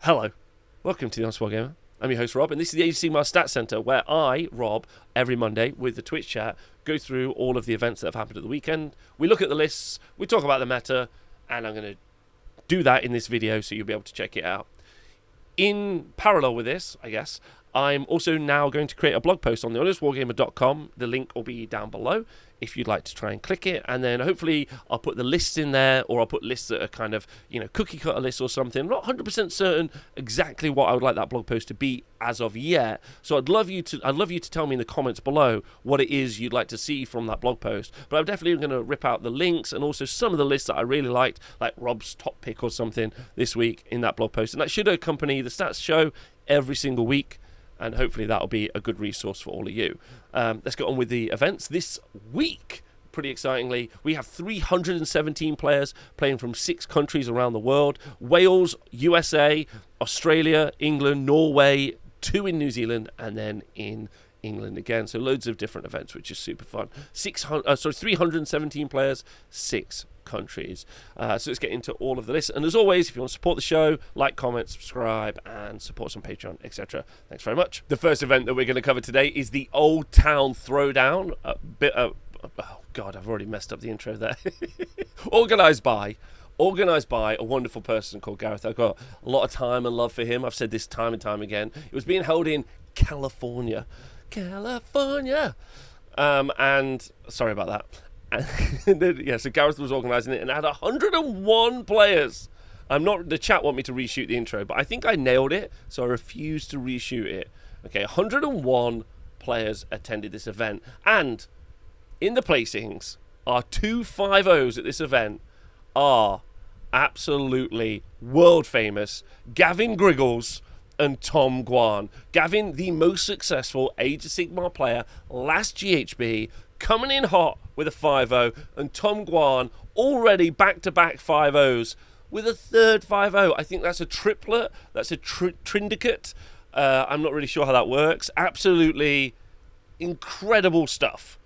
Hello, welcome to the Honest Wargamer. I'm your host Rob, and this is the Sigmar Stats Centre, where I, Rob, every Monday with the Twitch chat, go through all of the events that have happened at the weekend. We look at the lists, we talk about the meta, and I'm going to do that in this video so you'll be able to check it out. In parallel with this, I guess, I'm also now going to create a blog post on thehonestwargamer.com. The link will be down below if you'd like to try and click it, and then hopefully I'll put the lists in there, or I'll put lists that are kind of, cookie cutter lists or something. I'm not 100% certain exactly what I would like that blog post to be as of yet. So I'd love you to tell me in the comments below what it is you'd like to see from that blog post. But I'm definitely going to rip out the links and also some of the lists that I really liked, like Rob's top pick or something this week in that blog post, and that should accompany the stats show every single week. And hopefully that'll be a good resource for all of you. Let's get on with the events. This week, pretty excitingly, we have 317 players playing from 6 countries around the world. Wales, USA, Australia, England, Norway, 2 in New Zealand, and then in England again. So loads of different events, which is super fun. 317 players, 6 countries. So let's get into all of the lists. And as always, if you want to support the show, like, comment, subscribe, and support us on Patreon, etc. Thanks very much. The first event that we're going to cover today is the Old Town Throwdown. Oh God, I've already messed up the intro there. Organised by a wonderful person called Gareth. I've got a lot of time and love for him. I've said this time and time again. It was being held in California. And sorry about that. So Gareth was organising it and had 101 players. The chat want me to reshoot the intro, but I think I nailed it, so I refuse to reshoot it. Okay, 101 players attended this event, and in the placings, our 2 5-0s at this event are absolutely world famous Gavin Griggles and Tom Guan. Gavin, the most successful Age of Sigmar player last GHB, coming in hot with a 5-0, and Tom Guan already back-to-back 5-0s with a third 5-0. I think that's a triplet. That's a trindicate. I'm not really sure how that works. Absolutely incredible stuff.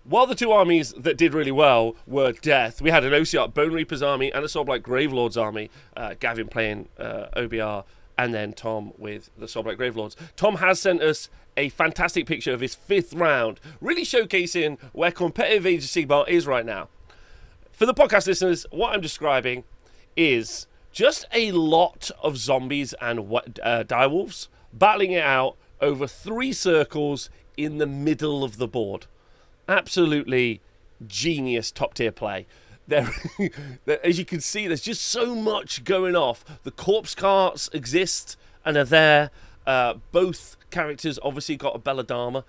While the 2 armies that did really well were death, we had an OCR Bone Reaper's army and a Soulblight Gravelord's army. Gavin playing OBR, and then Tom with the Soulblight Gravelords. Tom has sent us a fantastic picture of his 5th round, really showcasing where competitive Age of Sigmar is right now. For the podcast listeners, what I'm describing is just a lot of zombies and direwolves battling it out over 3 circles in the middle of the board. Absolutely genius top-tier play. As you can see, there's just so much going off. The corpse carts exist and are there. Both characters obviously got a Belladama.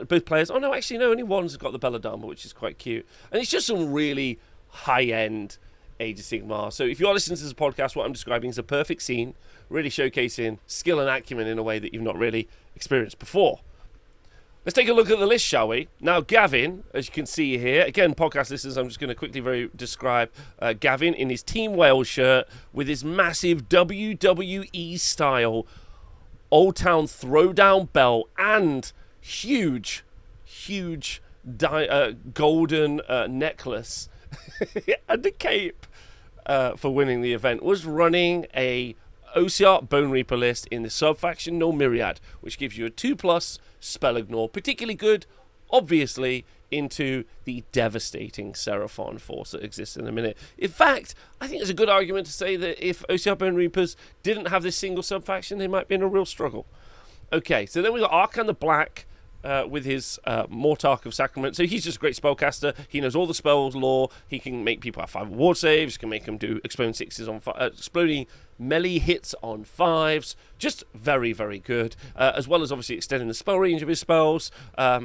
Both players. Oh, no, actually, no, only one's got the Belladama, which is quite cute. And it's just some really high-end Age of Sigmar. So if you are listening to this podcast, what I'm describing is a perfect scene, really showcasing skill and acumen in a way that you've not really experienced before. Let's take a look at the list, shall we? Now, Gavin, as you can see here, again, podcast listeners, I'm just going to quickly describe Gavin in his Team Wales shirt with his massive WWE-style Old Town Throwdown belt and huge golden necklace and a cape for winning the event. Was running a OCR Bone Reaper list in the sub-faction No Myriad, which gives you a 2+ spell ignore, particularly good, obviously, into the devastating Seraphon force that exists in a minute. In fact, I think there's a good argument to say that if OCR Bone Reapers didn't have this single sub-faction, they might be in a real struggle. Okay, so then we've got Arkan the Black with his Mortarch of Sacrament. So he's just a great spellcaster. He knows all the spells lore. He can make people have 5 ward saves, can make them do exploding 6s on exploding melee hits on 5s. Just very, very good. As well as obviously extending the spell range of his spells.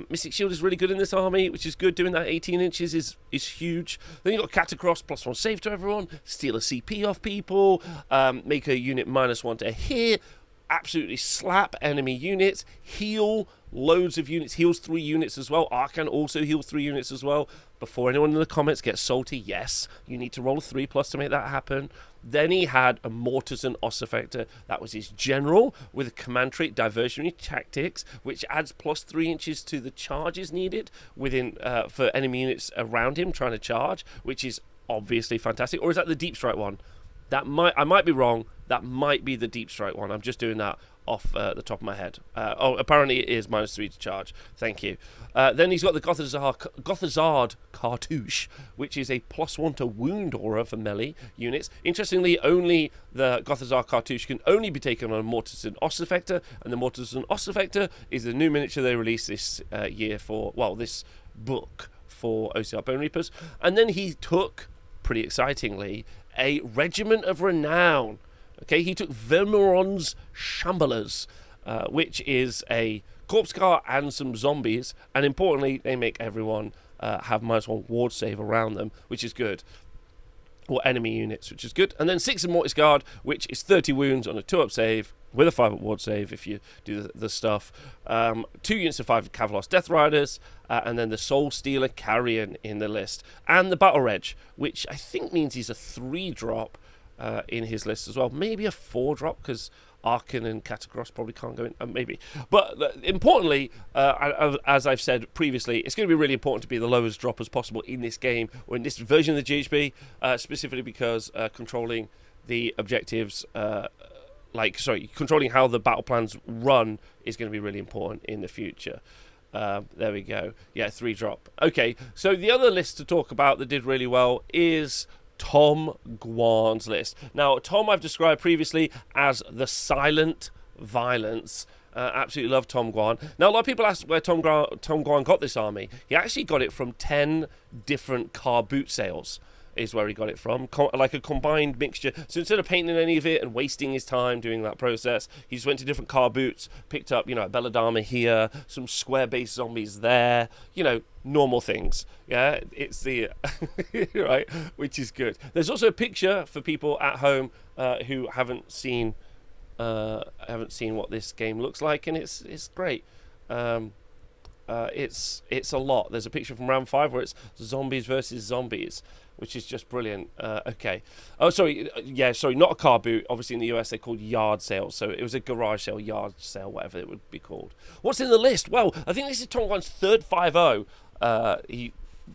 Mystic Shield is really good in this army, which is good. Doing that 18 inches is huge. Then you've got Catacross, +1 save to everyone. Steal a CP off people. Make a unit -1 to hit. Absolutely slap enemy units. Heal loads of units. Heals 3 units as well. Arkan also heals 3 units as well. Before anyone in the comments gets salty, yes, you need to roll a 3+ to make that happen. Then he had a Mortars and Ossifector. That was his general with a command trait, Diversionary Tactics, which adds +3 inches to the charges needed within for enemy units around him trying to charge, which is obviously fantastic. Or is that the Deep Strike one? I might be wrong. That might be the Deep Strike one. I'm just doing that off the top of my head. Apparently it is -3 to charge. Thank you. Then he's got the Gothazard Cartouche, which is a +1 to wound aura for melee units. Interestingly, only the Gothazard Cartouche can only be taken on a Mortis and Ossifector, and the Mortis and Ossifector is the new miniature they released this year for, well, this book for OCR Bone Reapers. And then he took, pretty excitingly, a Regiment of Renown. Okay, he took Vermeron's Shamblers, which is a corpse guard and some zombies, and importantly, they make everyone have -1 ward save around them, which is good. Or enemy units, which is good. And then 6 of Mortis Guard, which is 30 wounds on a 2-up save, with a 5-up ward save if you do the stuff. 2 units of 5 Kavalos Death Riders, and then the Soul Stealer Carrion in the list. And the Battle Reg, which I think means he's a 3-drop in his list as well. Maybe a 4-drop, because Arkan and Catagros probably can't go in, maybe. But importantly, as I've said previously, it's going to be really important to be the lowest drop as possible in this game, or in this version of the GHB, specifically because controlling the objectives, controlling how the battle plans run is going to be really important in the future. There we go. Yeah, 3-drop. Okay, so the other list to talk about that did really well is Tom Guan's list. Now, Tom I've described previously as the silent violence. Absolutely love Tom Guan. Now, a lot of people ask where Tom Guan got this army. He actually got it from 10 different car boot sales, is where he got it from, like a combined mixture. So instead of painting any of it and wasting his time doing that process, he just went to different car boots, picked up, a Belladama here, some square-based zombies there, normal things. Yeah, it's the right, which is good. There's also a picture for people at home who haven't seen what this game looks like, and it's great. It's a lot. There's a picture from round 5 where it's zombies versus zombies, which is just brilliant. Okay. Oh, sorry. Yeah, sorry. Not a car boot. Obviously, in the US, they're called yard sales. So it was a garage sale, yard sale, whatever it would be called. What's in the list? Well, I think this is Tom Guan's third 5-0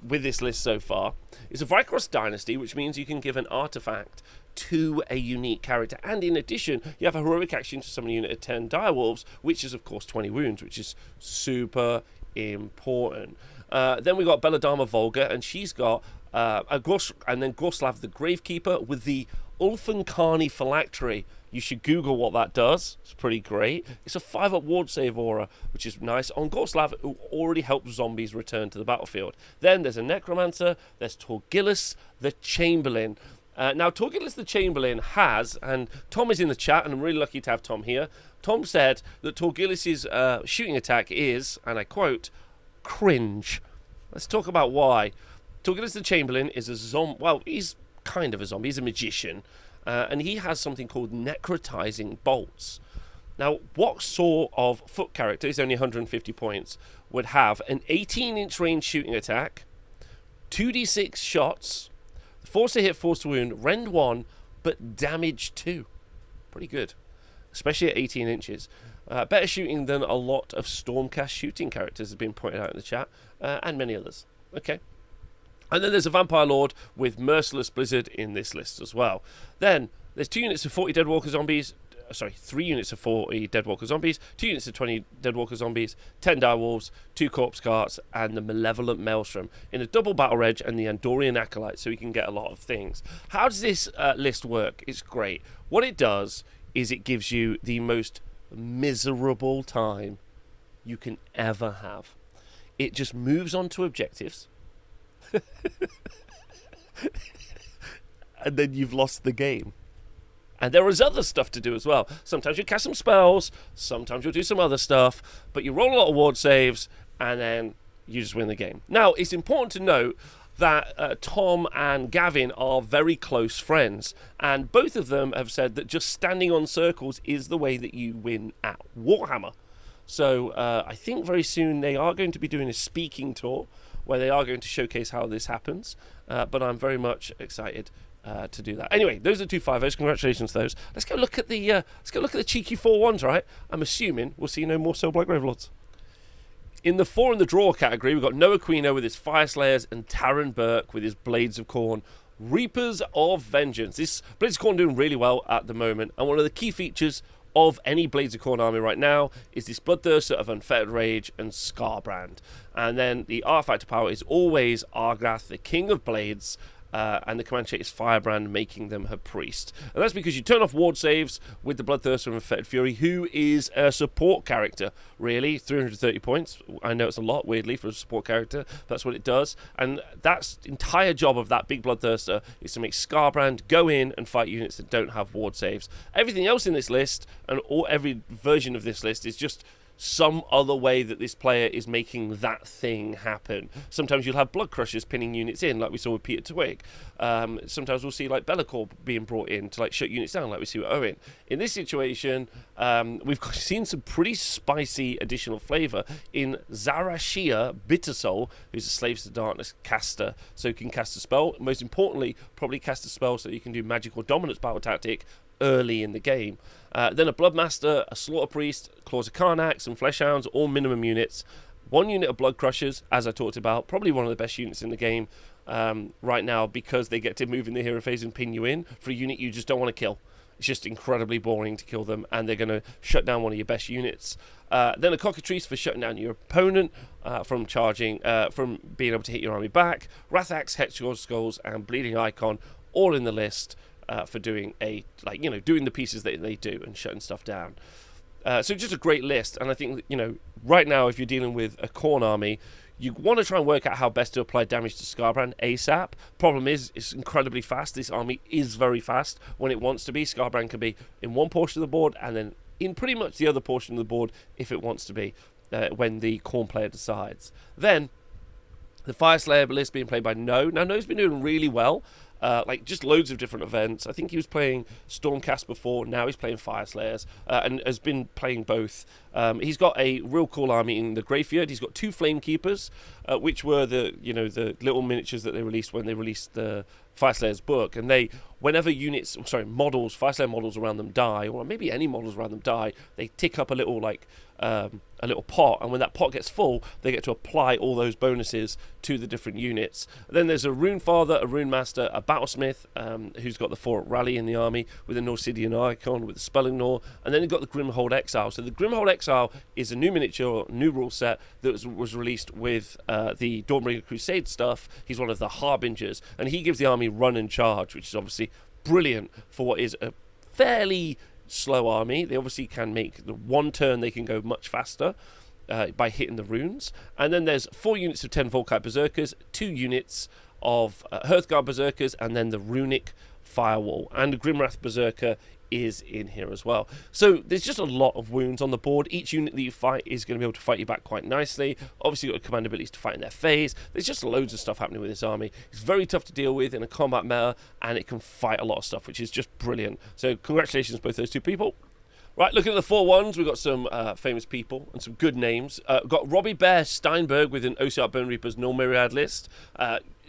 with this list so far. It's a Vycross Dynasty, which means you can give an artifact to a unique character, and in addition you have a heroic action to summon a unit of 10 direwolves, which is of course 20 wounds, which is super important. Then we got Belladama Volga, and she's got Gorslav the Gravekeeper with the Ulfankani Phylactery. You should Google what that does. It's pretty great. It's a 5-up ward save aura, which is nice on Gorslav, who already helps zombies return to the battlefield. Then there's a Necromancer. There's Torgillus the Chamberlain. Now, Torgillus the Chamberlain has, and Tom is in the chat, and I'm really lucky to have Tom here. Tom said that Torgillus's shooting attack is, and I quote, cringe. Let's talk about why. Torgillus the Chamberlain is a zombie. Well, he's kind of a zombie. He's a magician. And he has something called necrotizing bolts. Now, what sort of foot character, is only 150 points, would have an 18-inch range shooting attack, 2d6 shots, force to hit, force to wound, rend 1, but damage 2? Pretty good, especially at 18 inches. Better shooting than a lot of Stormcast shooting characters has been pointed out in the chat, and many others. Okay. And then there's a Vampire Lord with Merciless Blizzard in this list as well. Then there's 2 units of 40 Deadwalker Zombies. 3 units of 40 Deadwalker Zombies, 2 units of 20 Deadwalker Zombies, 10 Direwolves, 2 Corpse Carts, and the Malevolent Maelstrom in a double Battle Reg and the Andorian Acolyte, so we can get a lot of things. How does this list work? It's great. What it does is it gives you the most miserable time you can ever have. It just moves on to objectives. And then you've lost the game. And there is other stuff to do as well. Sometimes you cast some spells, sometimes you'll do some other stuff, but you roll a lot of ward saves, and then you just win the game. Now, it's important to note that Tom and Gavin are very close friends, and both of them have said that just standing on circles is the way that you win at Warhammer. So I think very soon they are going to be doing a speaking tour where they are going to showcase how this happens, but I'm very much excited to do that. Anyway, those are 2 5-0s. Congratulations to those. Let's go look at the cheeky 4-1s, right? I'm assuming we'll see no more Soulblight Gravelords. In the 4 in the draw category, we've got Noah Aquino with his Fire Slayers and Taran Burke with his Blades of Corn, Reapers of Vengeance. This Blades of Khorne doing really well at the moment, and one of the key features of any Blades of Khorne army right now is this Bloodthirster of Unfettered Rage and Scarbrand. And then the artifact power is always Argath, the King of Blades, and the command trait is Firebrand, making them her priest. And that's because you turn off ward saves with the Bloodthirster and Unfettered Fury, who is a support character, really. 330 points. I know it's a lot, weirdly, for a support character. That's what it does. And that's the entire job of that big Bloodthirster is to make Scarbrand go in and fight units that don't have ward saves. Everything else in this list, and every version of this list, is just some other way that this player is making that thing happen. Sometimes you'll have Blood Crushers pinning units in, like we saw with Peter Twig. Sometimes we'll see like Be'lakor being brought in to like shut units down, like we see with Owen. In this situation, we've seen some pretty spicy additional flavour in Zarashia Bittersoul, who's a Slaves to Darkness caster, so you can cast a spell. Most importantly, probably cast a spell so you can do Magic or Dominance battle tactic early in the game. Then a Bloodmaster, a Slaughter Priest, Claws of Karnak, some Fleshhounds, all minimum units. One unit of Blood Crushers, as I talked about, probably one of the best units in the game right now, because they get to move in the hero phase and pin you in for a unit you just don't want to kill. It's just incredibly boring to kill them, and they're going to shut down one of your best units. Then a Cockatrice for shutting down your opponent from charging, from being able to hit your army back. Wrathax, Hexor Skulls, and Bleeding Icon, all in the list. For doing doing the pieces that they do and shutting stuff down. So just a great list, and I think right now, if you're dealing with a Khorne army, you want to try and work out how best to apply damage to Scarbrand ASAP. Problem is, it's incredibly fast. This army is very fast when it wants to be. Scarbrand can be in one portion of the board and then in pretty much the other portion of the board if it wants to be, when the Khorne player decides. Then the Fireslayer list being played by No. Now, No's been doing really well. Just loads of different events. I think he was playing Stormcast before. Now he's playing Fireslayers, and has been playing both. He's got a real cool army in the Greyfjord. He's got 2 Flamekeepers, which were the little miniatures that they released when they released the Fireslayers book. And whenever Fireslayer models around them die, or maybe any models around them die, they tick up a little pot, and when that pot gets full, they get to apply all those bonuses to the different units. Then there's a Rune Father, a Rune Master, a Battlesmith, who's got the 4 Rally in the army with a Norsidian icon with a Spelling Gnaw, and then you've got the Grimhold Exile. So the Grimhold Exile is a new miniature, new rule set that was released with the Dawnbringer Crusade stuff. He's one of the Harbingers, and he gives the army run and charge, which is obviously brilliant for what is a fairly slow army. They obviously can make the one turn, they can go much faster by hitting the runes. And then there's 4 units of 10 Volkite Berserkers, 2 units of Hearthguard Berserkers, and then the Runic Firewall. And the Grimwrath Berserker is in here as well. So there's just a lot of wounds on the board. Each unit that you fight is going to be able to fight you back quite nicely. Obviously you've got command abilities to fight in their phase. There's just loads of stuff happening with this army. It's very tough to deal with in a combat meta, and it can fight a lot of stuff, which is just brilliant. So congratulations both those 2 people. Right, looking at the 4-1s, we've got some famous people and some good names. We've got Robbie Bear Steinberg with an OCR Bone Reapers Null Myriad list,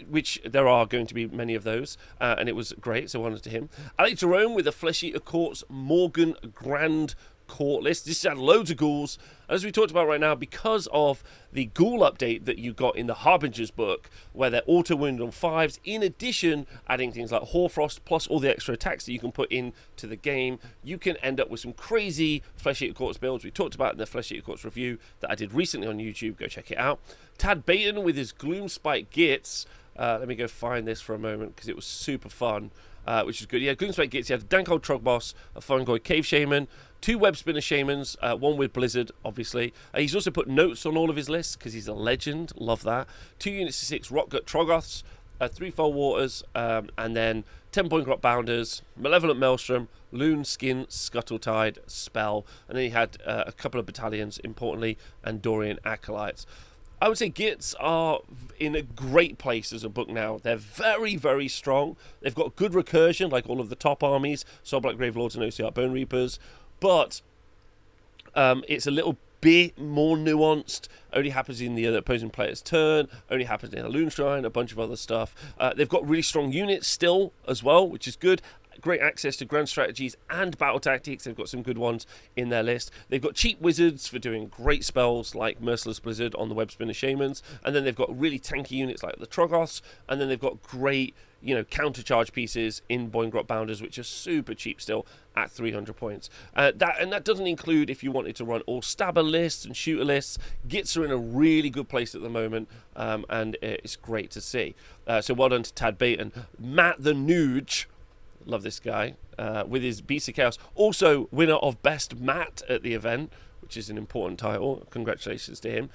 which there are going to be many of those, and it was great, so honour to him. Alex Jerome with a Flesh Eater Court's Morgan Grand Court list. This had loads of ghouls. As we talked about right now, because of the ghoul update that you got in the Harbinger's book, where they're auto-wounded on 5s, in addition, adding things like Hoarfrost, plus all the extra attacks that you can put into the game, you can end up with some crazy Flesh Eater Courts builds. We talked about in the Flesh Eater Courts review that I did recently on YouTube. Go check it out. Tad Baton with his Gloomspite Gits. Let me go find this for a moment, because it was super fun. Which is good. Yeah, Gloomspite Gits. He had a Dank-Old Trogboss, a Fungoid Cave Shaman, 2 Web Spinner Shamans, one with Blizzard, obviously. He's also put notes on all of his lists, because he's a legend. Love that. 2 units of 6 Rockgut Troggoths, 3 Foul Waters, and then 10 Point Grot Bounders, Malevolent Maelstrom, Loon Skin Scuttletide Spell. And then he had a couple of battalions, importantly, Andorian Acolytes. I would say Gits are in a great place as a book now. They're very, very strong. They've got good recursion, like all of the top armies, Soulblight Gravelords and OCR Bone Reapers, but it's a little bit more nuanced. Only happens in the opposing player's turn, only happens in a Loon Shrine, a bunch of other stuff. They've got really strong units still as well, which is good. Great access to grand strategies and battle tactics. They've got some good ones in their list. They've got cheap wizards for doing great spells like Merciless Blizzard on the Web Spinner Shamans, and then they've got really tanky units like the Troggoths, and then they've got great countercharge pieces in Boingrot Bounders, which are super cheap still at 300 points. That doesn't include if you wanted to run all stabber lists and shooter lists. Gits are in a really good place at the moment, and it's great to see. So well done to Tad Baton. Matt the Nuge, love this guy, with his Beast of Chaos. Also winner of Best Matt at the event, which is an important title. Congratulations to him.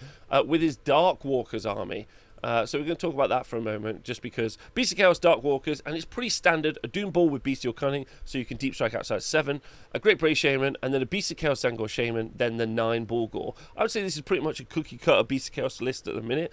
With his Dark Walkers army. So we're going to talk about that for a moment, just because Beast of Chaos, Dark Walkers, and it's pretty standard. A Doom Ball with Bestial Cunning, so you can deep strike outside 7. A Great Brave Shaman, and then a Beast of Chaos Zangor Shaman, then the 9 Bulgor. I would say this is pretty much a cookie-cutter Beast of Chaos list at the minute,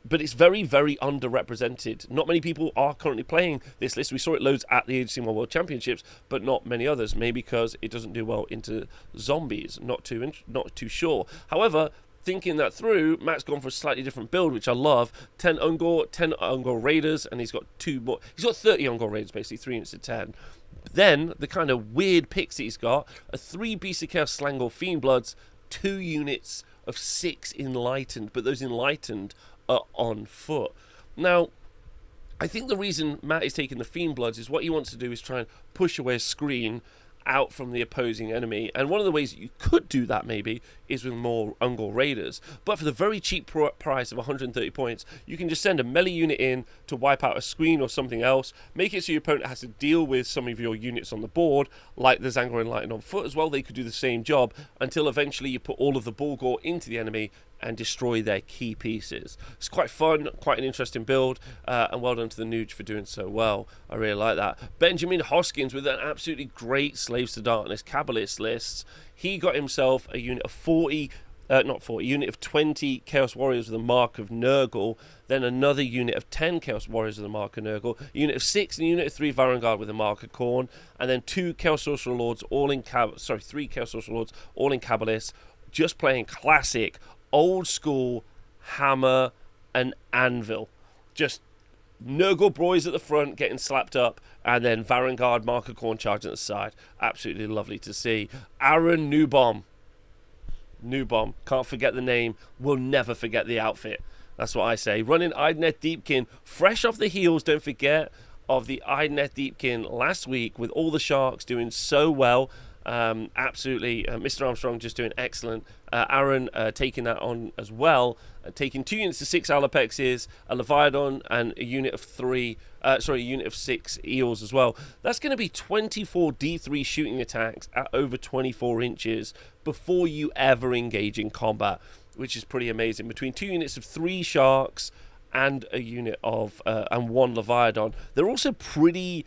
but it's very, very underrepresented. Not many people are currently playing this list. We saw it loads at the Age of Sigmar World Championships, but not many others. Maybe because it doesn't do well into zombies. Not too sure. However, thinking that through, Matt's gone for a slightly different build, which I love. 10 Ungor, 10 Ungor Raiders, and he's got 2 more. He's got 30 Ungor Raiders, basically, 3 units of 10. Then, the kind of weird picks that he's got are 3 Beast of Chaos Slangor Fiendbloods, 2 units of 6 Enlightened, but those Enlightened are on foot. Now, I think the reason Matt is taking the Fiendbloods is what he wants to do is try and push away a screen out from the opposing enemy, and one of the ways that you could do that maybe is with more Ungor Raiders, but for the very cheap price of 130 points you can just send a melee unit in to wipe out a screen or something else, make it so your opponent has to deal with some of your units on the board, like the Zangor Enlightened on foot as well. They could do the same job until eventually you put all of the Bulgor into the enemy and destroy their key pieces. It's quite fun, quite an interesting build, and well done to the Nuge for doing so well. I really like that. Benjamin Hoskins with an absolutely great Slaves to Darkness Kabbalist lists. He got himself a unit of unit of 20 Chaos Warriors with a Mark of Nurgle, then another unit of 10 Chaos Warriors with a Mark of Nurgle, a unit of 6 and a unit of 3 Varangard with a Mark of Khorne, and then 3 Chaos Sorcerer Lords, all in Kabbalists, just playing classic old school hammer and anvil. Just Nurgle boys at the front getting slapped up, and then Varangard, Mark of Khorne charging at the side. Absolutely lovely to see. Aaron Newbomb, can't forget the name, will never forget the outfit. That's what I say. Running Idnet Deepkin, fresh off the heels, don't forget, of the Idnet Deepkin last week, with all the Sharks doing so well. Absolutely, Mr. Armstrong just doing excellent. Aaron taking that on as well, taking 2 units of 6 Alapexes, a Leviathan, and a unit of 6 Eels as well. That's going to be 24 D3 shooting attacks at over 24 inches before you ever engage in combat, which is pretty amazing. Between 2 units of 3 Sharks and a unit of and 1 Leviathan, they're also pretty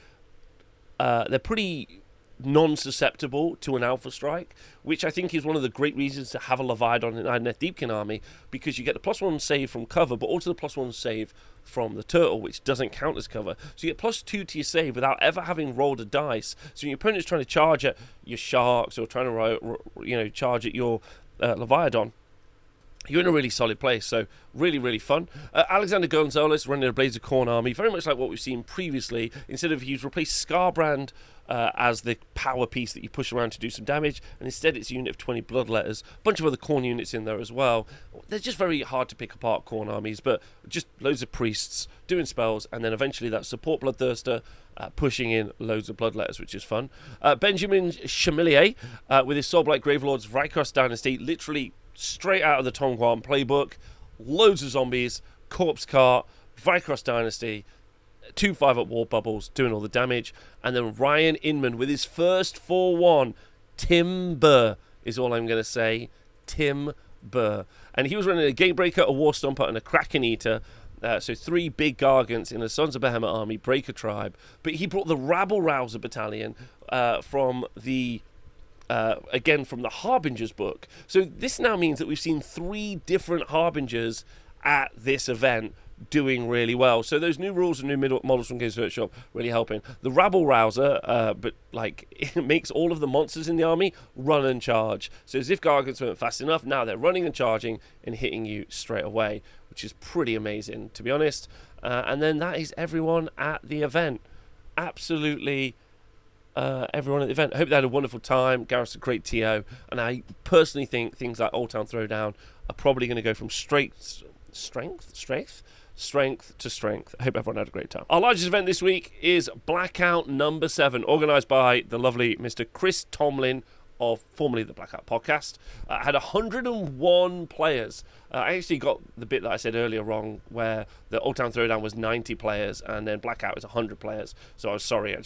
non-susceptible to an alpha strike, which I think is one of the great reasons to have a Leviathan in Idnet Deepkin army, because you get the +1 save from cover, but also the +1 save from the turtle, which doesn't count as cover. So you get +2 to your save without ever having rolled a dice. So when your opponent's trying to charge at your Sharks or trying to charge at your Leviathan, you're in a really solid place. So really, really fun. Alexander Gonzalez running a Blades of Khorne army, very much like what we've seen previously. Instead of, he's replaced Scarbrand as the power piece that you push around to do some damage, and instead it's a unit of 20 Bloodletters, a bunch of other Khorne units in there as well. They're just very hard to pick apart, Khorne armies, but just loads of priests doing spells, and then eventually that support Bloodthirster pushing in loads of Bloodletters, which is fun. Benjamin Chamillier with his Soulblight Gravelords, Vrykos Dynasty, literally straight out of the Tongguan playbook. Loads of zombies, Corpse Cart, Vrykos Dynasty, 2 5-up wall bubbles doing all the damage, and then Ryan Inman with his first 4-1. Timber is all I'm going to say. Timber. And he was running a Gatebreaker, a War Stomper, and a Kraken Eater. So 3 big Gargants in a Sons of Behemoth army, Breaker Tribe. But he brought the Rabble Rouser Battalion from the Harbingers book. So this now means that we've seen 3 different Harbingers at this event doing really well. So those new rules and new models from Games Workshop really helping. The Rabble Rouser, but like, it makes all of the monsters in the army run and charge. So as if Gargants weren't fast enough, now they're running and charging and hitting you straight away, which is pretty amazing, to be honest. And then that is everyone at the event. Absolutely everyone at the event. I hope they had a wonderful time. Gareth's a great TO, and I personally think things like Old Town Throwdown are probably going to go from strength strength to strength. I hope everyone had a great time. Our largest event this week is Blackout number 7, organised by the lovely Mr. Chris Tomlin of formerly the Blackout podcast. Had 101 players. I actually got the bit that I said earlier wrong, where the Old Town Throwdown was 90 players and then Blackout is 100 players. So I was sorry,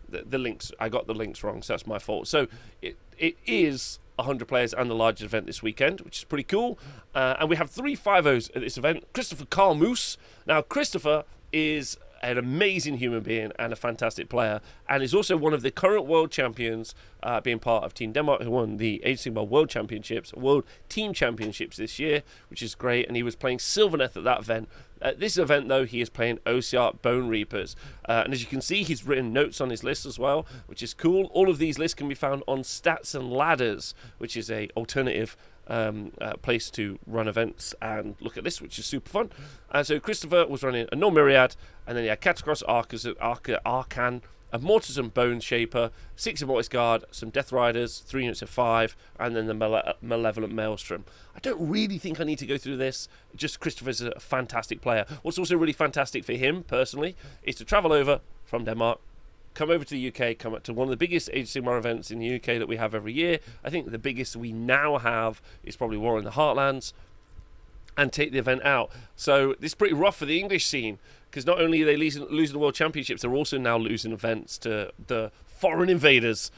the links, I got the links wrong, so that's my fault. So it is 100 players and the largest event this weekend, which is pretty cool. And we have 3 5-0s at this event. Christopher Carl Moose. Now, Christopher is an amazing human being and a fantastic player, and is also one of the current world champions, being part of Team Denmark, who won the Age of Sigmar World Championships, World Team Championships this year, which is great, and he was playing Sylvaneth at that event. At this event, though, he is playing Ossiarch Bone Reapers, and as you can see, he's written notes on his list as well, which is cool. All of these lists can be found on Stats and Ladders, which is a alternative place to run events and look at this, which is super fun. And so Christopher was running a Null Myriad, and then he had Catacross, Arcan, a Mortis and Bone Shaper, 6 Immortis Guard, some Death Riders, 3 units of 5, and then the Malevolent Maelstrom. I don't really think I need to go through this, just Christopher's a fantastic player. What's also really fantastic for him, personally, is to travel over from Denmark, come over to the UK, come up to one of the biggest Age of Sigmar events in the UK that we have every year. I think the biggest we now have is probably War in the Heartlands, and take the event out. So this is pretty rough for the English scene, because not only are they losing the World Championships, they're also now losing events to the foreign invaders.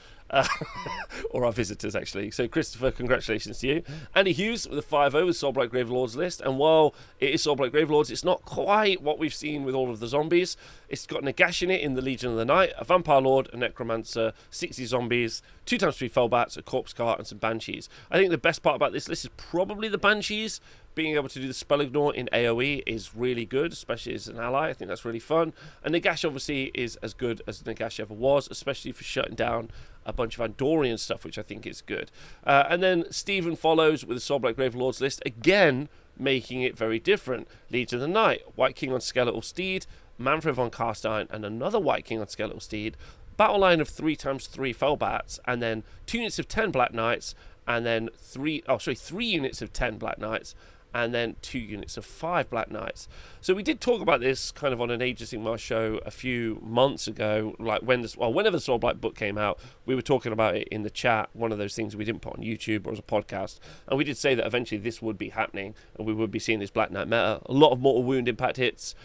Or our visitors, actually. So, Christopher, congratulations to you. Andy Hughes with a 5-0 with Soulblight Gravelords list. And while it is Soulblight Gravelords, it's not quite what we've seen with all of the zombies. It's got Nagash in it in the Legion of the Night, a Vampire Lord, a Necromancer, 60 zombies, 2x3 Fellbats, a Corpse Cart, and some Banshees. I think the best part about this list is probably the Banshees. Being able to do the Spell Ignore in AoE is really good, especially as an ally. I think that's really fun. And Nagash obviously is as good as Nagash ever was, especially for shutting down a bunch of Andorian stuff, which I think is good. And then Stephen follows with the Soulblight Gravelords list, again making it very different. Legion of the Night, White King on Skeletal Steed, Manfred von Carstein, and another White King on Skeletal Steed. Battle line of 3x3 Fellbats, and then 2 units of 10 Black Knights, and then 3 units of 10 Black Knights, and then 2 units of 5 Black Knights. So we did talk about this kind of on an Age of Sigmar show a few months ago, like whenever the Soulblight book came out, we were talking about it in the chat, one of those things we didn't put on YouTube or as a podcast, and we did say that eventually this would be happening, and we would be seeing this Black Knight meta. A lot of mortal wound impact hits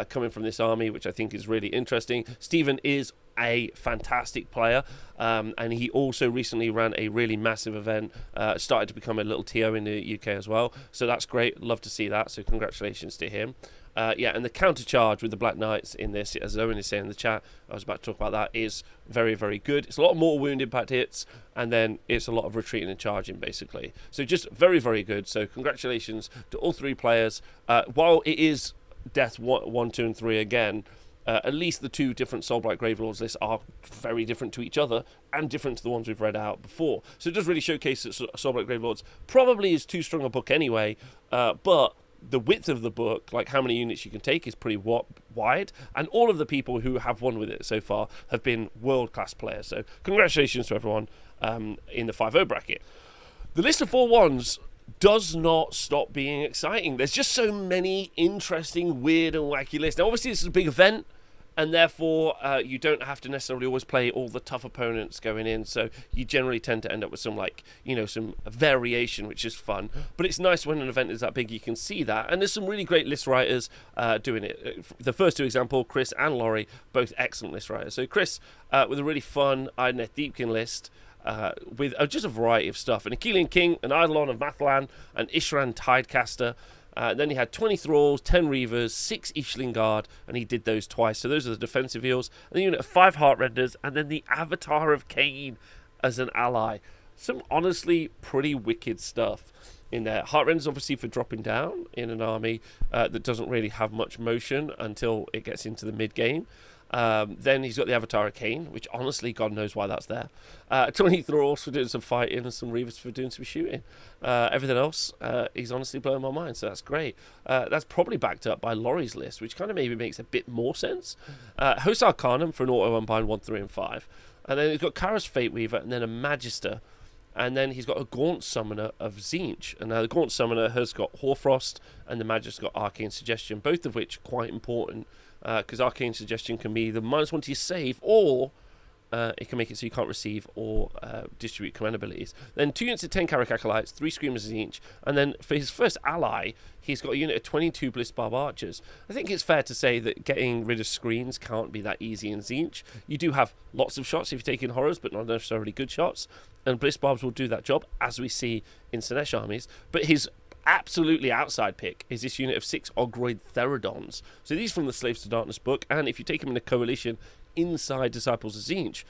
coming from this army, which I think is really interesting. Stephen is a fantastic player, and he also recently ran a really massive event, started to become a little TO in the UK as well, so that's great. Love to see that, so congratulations to him. And the counter charge with the Black Knights in this, as Owen is saying in the chat, I was about to talk about that, is very, very good. It's a lot of mortal wound impact hits, and then it's a lot of retreating and charging, basically. So just very, very good. So congratulations to all 3 players. While it is Death 1, 2, and 3 again, at least the 2 different Soulblight Gravelords lists are very different to each other and different to the ones we've read out before. So it does really showcase that Soulblight Gravelords probably is too strong a book anyway, but the width of the book, like how many units you can take, is pretty wide, and all of the people who have won with it so far have been world-class players. So congratulations to everyone in the 5-0 bracket. The list of 4 1s does not stop being exciting. There's just so many interesting, weird and wacky lists. Now obviously this is a big event, and therefore you don't have to necessarily always play all the tough opponents going in, so you generally tend to end up with some some variation, which is fun. But it's nice when an event is that big, you can see that, and there's some really great list writers doing it. The first 2 examples, Chris and Laurie, both excellent list writers. So Chris with a really fun Idoneth Deepkin list, with just a variety of stuff, an Achillean King, an Eidolon of Mathlan, an Ishran Tidecaster. Then he had 20 Thralls, 10 Reavers, 6 Ishling Guard, and he did those twice. So those are the defensive heals. And then you have 5 Heartrenders, and then the Avatar of Cain as an ally. Some honestly pretty wicked stuff in there. Heartrenders obviously for dropping down in an army that doesn't really have much motion until it gets into the mid-game. Then he's got the Avatar of Cain, which honestly, God knows why that's there. 20 Thralls for doing some fighting, and some Reavers for doing some shooting. Everything else, he's honestly blowing my mind, so that's great. That's probably backed up by Laurie's list, which kind of maybe makes a bit more sense. Host Arcanum for an auto unbind 1, 3, and 5. And then he's got Kara's Fate Weaver, and then a Magister. And then he's got a Gaunt Summoner of Tzeentch. And now the Gaunt Summoner has got Hoarfrost, and the Magic's got Arcane Suggestion, both of which are quite important, because Arcane Suggestion can be the -1 to your save, or it can make it so you can't receive or distribute command abilities. Then 2 units of 10 Carrick Acolytes, 3 Screamers of Tzeentch, and then for his first ally, he's got a unit of 22 Blitzbarb Archers. I think it's fair to say that getting rid of screens can't be that easy in Tzeentch. You do have lots of shots if you take in horrors, but not necessarily good shots, and Blitzbarbs will do that job, as we see in Slaanesh armies. But his absolutely outside pick is this unit of 6 Ogroid Therodons. So these from the Slaves to Darkness book, and if you take them in a coalition inside Disciples of Tzeentch,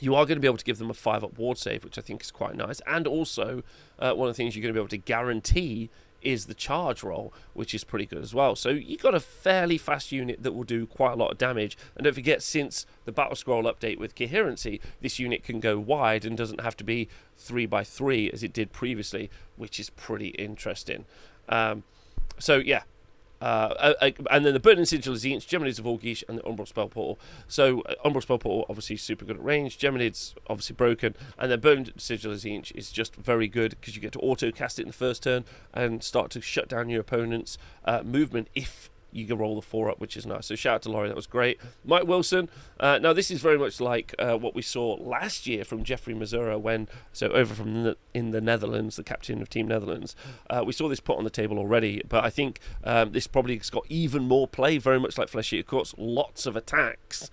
you are going to be able to give them a 5-up ward save, which I think is quite nice. And also, one of the things you're going to be able to guarantee is the charge roll, which is pretty good as well. So you've got a fairly fast unit that will do quite a lot of damage. And don't forget, since the Battle Scroll update with Coherency, this unit can go wide and doesn't have to be 3x3 as it did previously, which is pretty interesting. So yeah. And then the Burning Sigil of Tzeentch, Geminids of Orgish, and the Umbral Spell Portal. So Umbral Spell Portal obviously super good at range, Geminids obviously broken, and then Burning Sigil of Tzeentch is just very good because you get to auto cast it in the first turn and start to shut down your opponent's movement if you can roll the 4-up, which is nice. So shout out to Laurie, that was great. Mike Wilson, now this is very much like what we saw last year from Jeffrey Mazura over from in the Netherlands, the captain of Team Netherlands. We saw this put on the table already, but I think this probably has got even more play, very much like Flesh Eater Courts, lots of attacks.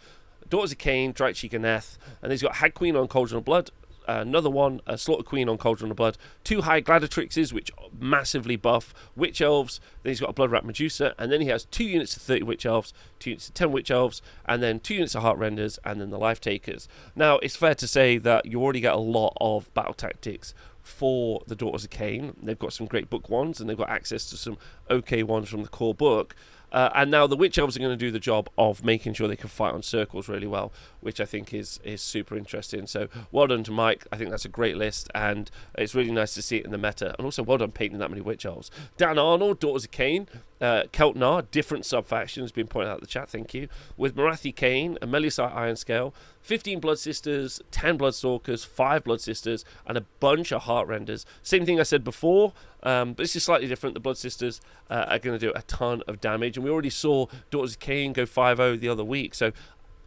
Daughters of Cain, Drycheek and Neth, and he's got Hag Queen on Cauldron of Blood, another one, a Slaughter Queen on Cauldron of Blood, 2 High Gladiatrixes, which massively buff Witch Elves, then he's got a Blood Rat Medusa, and then he has 2 units of 30 Witch Elves, 2 units of 10 Witch Elves, and then 2 units of Heart Renders, and then the Life Takers. Now, it's fair to say that you already get a lot of battle tactics for the Daughters of Cain. They've got some great book ones, and they've got access to some okay ones from the core book. And now the Witch Elves are going to do the job of making sure they can fight on circles really well, which I think is super interesting. So well done to Mike. I think that's a great list, and it's really nice to see it in the meta. And also well done painting that many Witch Elves. Dan Arnold, Daughters of Cain, Keltnar, different sub-factions, been pointed out in the chat, thank you. With Marathi Cain, a Melusite Iron Scale, 15 Blood Sisters, 10 Bloodstalkers, 5 Blood Sisters, and a bunch of Heart Renders. Same thing I said before, but this is slightly different. The Blood Sisters are going to do a ton of damage, and we already saw Daughters of Cain go 5-0 the other week, so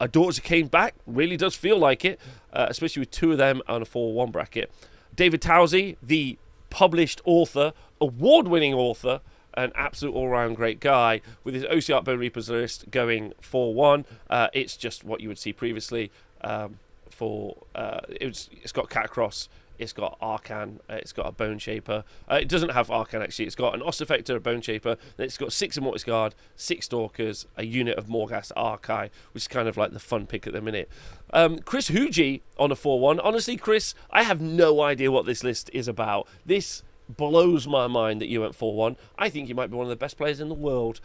a Daughters of Cain back really does feel like it, especially with 2 of them on a 4-1 bracket. David Towsey, the published author, award-winning author, an absolute all-round great guy, with his OCR Bone Reapers list going 4-1. It's just what you would see previously. It's got Catacross, it's got Arcan, it's got a Bone Shaper. It doesn't have Arcan actually. It's got an Ossifector, a Bone Shaper, then it's got 6 Immortus Guard, 6 Stalkers, a unit of Morghast Archai, which is kind of like the fun pick at the minute. Chris Huji on a 4-1. Honestly, Chris, I have no idea what this list is about. This blows my mind that you went 4-1. I think you might be one of the best players in the world.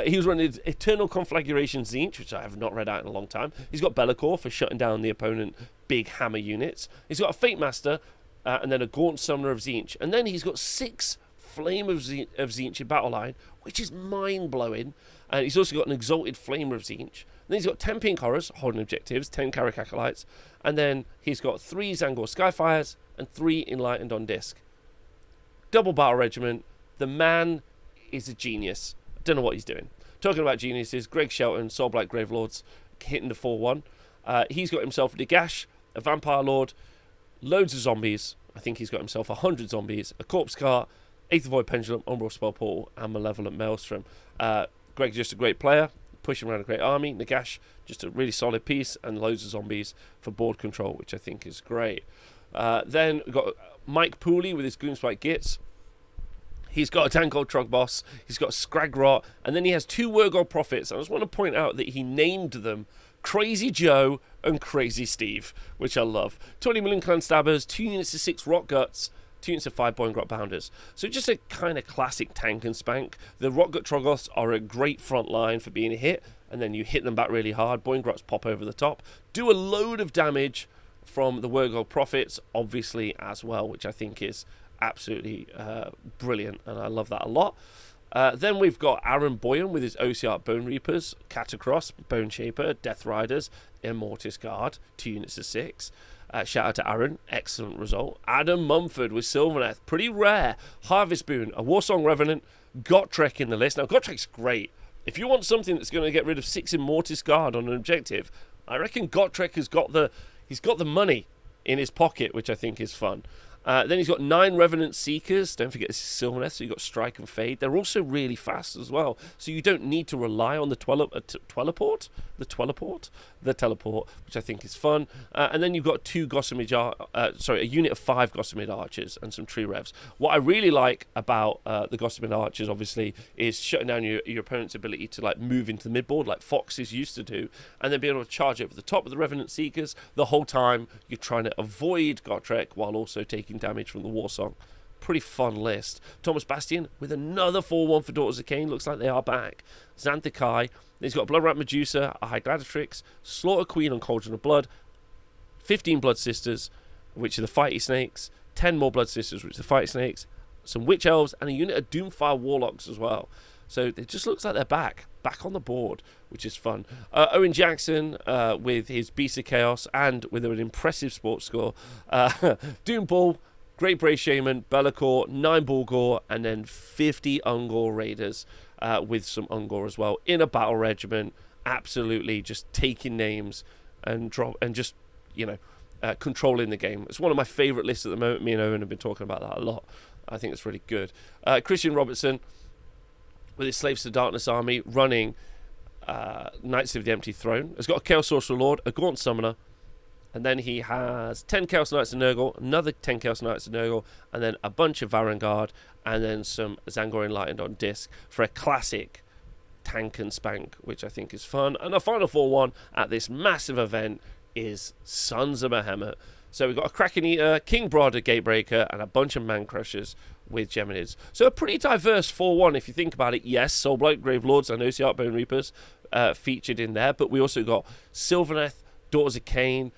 He was running Eternal Conflagration Tzeentch, which I have not read out in a long time. He's got Be'lakor for shutting down the opponent big hammer units. He's got a Fate Master, and then a Gaunt Summoner of Tzeentch. And then he's got 6 Flame of Tzeentch in battle line, which is mind-blowing. And he's also got an Exalted Flamer of Tzeentch. Then he's got 10 Pink Horrors, holding objectives, 10 Carrick Acolytes. And then he's got 3 Zangor Skyfires and 3 Enlightened on Disc. Double battle regiment. The man is a genius. I don't know what he's doing. Talking about geniuses, Greg Shelton, Soulblight Gravelords, hitting the 4-1. He's got himself a Nagash, a Vampire Lord, loads of zombies. I think he's got himself 100 zombies, a Corpse Cart, Eighth Void Pendulum, Umbral Spell Portal, and Malevolent Maelstrom. Greg's just a great player, pushing around a great army. Nagash, just a really solid piece, and loads of zombies for board control, which I think is great. Then we've got Mike Pooley with his Gloomspike Gits. He's got a tank called Trogboss. He's got Scragrot. And then he has 2 Wurgold Prophets. I just want to point out that he named them Crazy Joe and Crazy Steve, which I love. 20 million Clan Stabbers, 2 units of 6 Rock Guts, 2 units of 5 Boingrot Bounders. So just a kind of classic tank and spank. The Rock Gut Trogoths are a great front line for being hit, and then you hit them back really hard. Boingrots pop over the top. Do a load of damage from the Wurgold Prophets, obviously, as well, which I think is absolutely brilliant, and I love that a lot. Then we've got Aaron Boyan with his OCR Bone Reapers, Catacross, Bone Shaper, Death Riders, Immortus Guard, 2 units of 6. Shout out to Aaron. Excellent result. Adam Mumford with Sylvaneth. Pretty rare. Harvest Boon. A Warsong Revenant. Gotrek in the list. Now, Gotrek's great. If you want something that's going to get rid of 6 Immortis Guard on an objective, I reckon Gotrek has got the money in his pocket, which I think is fun. Then he's got 9 Revenant Seekers. Don't forget this is Sylvaneth, so you've got Strike and Fade. They're also really fast as well, so you don't need to rely on the teleport, which I think is fun. And then you've got 2 a unit of 5 Gossamer Archers and some Tree Revs. What I really like about the Gossamer Archers, obviously, is shutting down your opponent's ability to like move into the midboard like Foxes used to do, and then being able to charge over the top of the Revenant Seekers the whole time you're trying to avoid Gotrek while also taking damage from the Warsong. Pretty fun list. Thomas Bastian with another 4-1 for Daughters of Cain. Looks like they are back. Xanthikai. He's got Bloodrat Medusa, a High Gladiatrix, Slaughter Queen on Cauldron of Blood, 15 Blood Sisters, which are the Fighty Snakes, 10 more Blood Sisters, which are the Fighty Snakes, some Witch Elves, and a unit of Doomfire Warlocks as well. So it just looks like they're back on the board, which is fun. Owen Jackson with his Beast of Chaos and with an impressive sports score. Doomball, Great Brave Shaman, Be'lakor, 9 Bulgor, and then 50 Ungor Raiders with some Ungor as well in a battle regiment. Absolutely just taking names and just, controlling the game. It's one of my favourite lists at the moment. Me and Owen have been talking about that a lot. I think it's really good. Christian Robertson with his Slaves to Darkness army running Knights of the Empty Throne. Has got a Chaos Sorcerer Lord, a Gaunt Summoner, and then he has 10 Chaos Knights of Nurgle, another 10 Chaos Knights of Nurgle, and then a bunch of Varangard, and then some Zangor Enlightened on disc for a classic tank and spank, which I think is fun. And the final 4-1 at this massive event is Sons of Behemoth. So we've got a Kraken Eater, King Broad, a Gatebreaker, and a bunch of Man Crushers with Geminids. So a pretty diverse 4-1 if you think about it. Yes, Soulblight, Gravelords, and Ossiarch Bone Reapers featured in there, but we also got Sylvaneth, Daughters of Cain,